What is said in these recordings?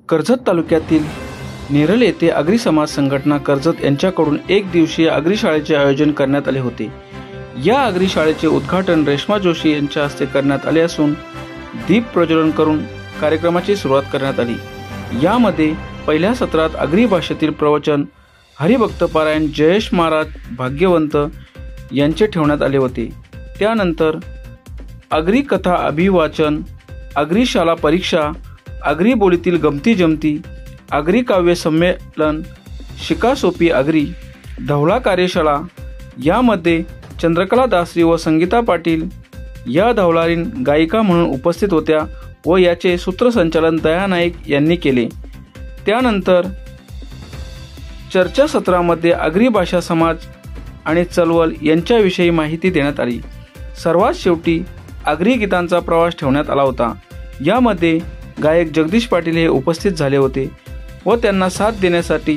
कर्जत तालुक्यातील नेरळ येथे आगरी समाज संघटना कर्जत यांच्याकडून एक दिवसीय आगरी शाळेचे आयोजन करण्यात आले होते। या आगरी शाळेचे उद्घाटन रेश्मा जोशी यांच्या हस्ते करण्यात आले असून दीप प्रज्वलन करून कार्यक्रमाची सुरुवात करण्यात आली। यामध्ये पहिल्या सत्रात आगरी भाषेतील प्रवचन हरिभक्त पारायण जयेश महाराज भाग्यवंत यांचे ठेवण्यात आले होते। त्यानंतर आगरी कथा अभिवाचन, आगरी शाला परीक्षा, आगरी बोलीतील गमती जमती, आगरी काव्य संमेलन, शिका सोपी आगरी, धवला कार्यशाळा यामध्ये चंद्रकला दासरी व संगीता पाटील या धवलारीन गायिका म्हणून उपस्थित होत्या व याचे सूत्रसंचालन दया नाईक यांनी केले। त्यानंतर चर्चासत्रामध्ये आगरी भाषा समाज आणि चळवळ यांच्याविषयी माहिती देण्यात आली। सर्वात शेवटी आगरी गीतांचा प्रवास ठेवण्यात आला होता। यामध्ये गायक जगदीश पाटील हे उपस्थित झाले होते व त्यांना साथ देण्यासाठी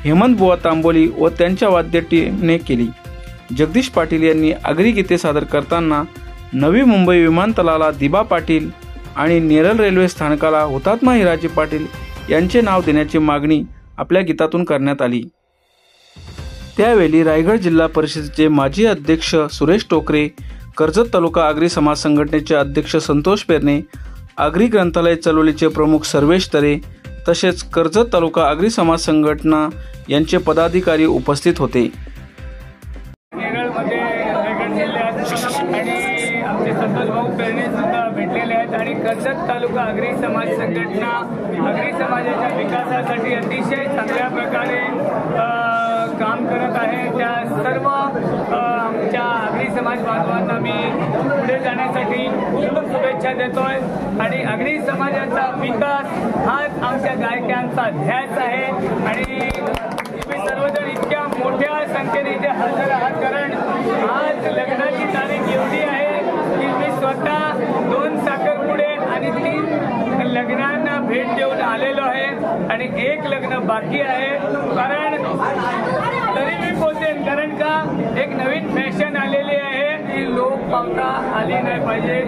हेमंत बुवा तांबोली व त्यांच्या वाद्य टीमने केली। जगदीश पाटील यांनी आगरी गीते सादर करताना नवी मुंबई विमानतळाला दिबा पाटील आणि नेरळ रेल्वे स्थानकाला हुतात्मा हिराजी पाटील यांचे नाव देण्याची मागणी आपल्या गीतातून करण्यात आली। त्यावेळी रायगड जिल्हा परिषदेचे माजी अध्यक्ष सुरेश टोकरे, कर्जत तालुका आगरी समाज संघटनेचे अध्यक्ष संतोष पेरणे, आगरी ग्रंथालय चळवळीचे प्रमुख सर्वेश तरे तसेच कर्जत तालुका आगरी समाज संघटना यांचे पदाधिकारी उपस्थित होते। नेरळमध्ये रायगड जिल्ह्यात आणि आमचे संतोष भाऊ पेरणे सुद्धा भेटलेले आहेत आणि कर्जत तालुका आगरी समाज संघटना आगरी समाजाच्या विकासासाठी अतिशय चांगल्या प्रकारे काम करत आहे। त्या सर्व आमच्या आगरी समाज बांधवांना मी पुढे जाण्यासाठी खूप शुभेच्छा देतोय आणि आगरी समाजाचा विकास हाच आमच्या गायकांचा ध्यास आहे आणि तुम्ही सर्वजण इतक्या मोठ्या संख्येने इथे हजर आहात कारण आज लग्नाची तारीख एवढी आहे की मी स्वतः 2 साखरपुडे आणि 3 लग्नांना भेट देऊन आलेलो आहे आणि एक लग्न बाकी आहे। कारण तरी मी बोलतेन कारण का एक नवीन फॅशन आलेली आहे की लोक पावता आली नाही पाहिजे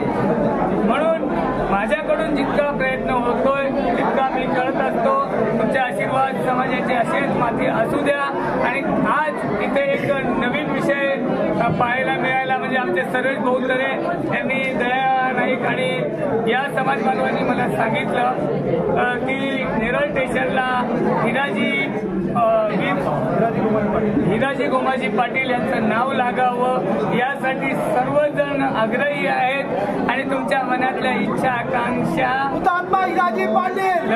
म्हणून माझ्याकडून जितका प्रयत्न होतोय तितका मी करत असतो। तुमचे आशीर्वाद समाजाचे असेच माथी असू द्या आणि आज इथे एक नवीन विषय पाहायला मिळाला म्हणजे आमचे सर्वेश भाऊ तरे यांनी दया नाईक आणि या समाज बांधवांनी मला सांगितलं की नेरळ स्टेशनला हिराजी गोमाजी पाटील यांचं नाव लागावं यासाठी सर्वजण आग्रही आहेत आणि तुमच्या मनातल्या इच्छा आकांक्षा हुतात्मा हिराजी पाटील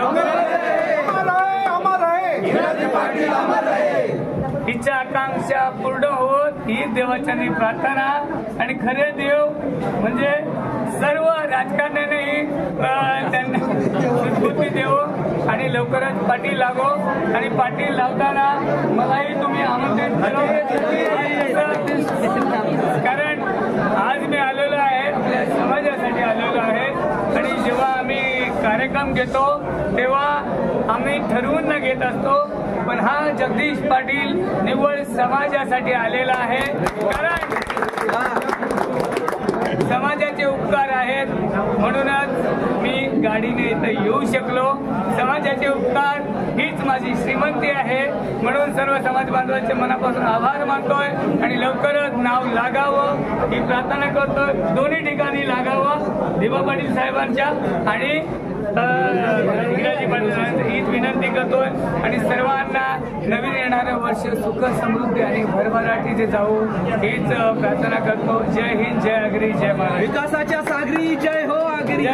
इच्छा आकांक्षा पूर्ण होत ही देवाची प्रार्थना आणि खरे देव म्हणजे सर्व राजकारण्याने त्यांना सुस्फूर्ती देवो आणि लवकरच पाटील लागो आणि पाटील लावताना मलाही तुम्ही आमंत्रित कारण आज मी आलेलो आहे आपल्या समाजासाठी आलेलो आहे आणि जेव्हा आम्ही कार्यक्रम घेतो तेव्हा आम्ही ठरवून न घेत असतो पण हा जगदीश पाटील निव्वळ समाजासाठी आलेला आहे कारण समाजाचे उपकार आहेत म्हणूनच मी गाडीने इथं येऊ शकलो। समाजाचे उपकार हीच माझी श्रीमंती आहे म्हणून सर्व समाज बांधवांचे मनापासून आभार मानतोय आणि लवकरच नाव लागावं ही प्रार्थना करतोय। दोन्ही ठिकाणी लागावं दिबा पाटील साहेबांच्या आणि हिराजी पाटील हीच विनंती करतोय आणि सर्वांना नवीन येणारं वर्ष सुख समृद्धी आणि भरभराटीचे जाऊ हीच प्रार्थना करतो। जय हिंद, जय आगरी, जय महाराष्ट्र। विकासाच्या सागरी जय हो आगरी।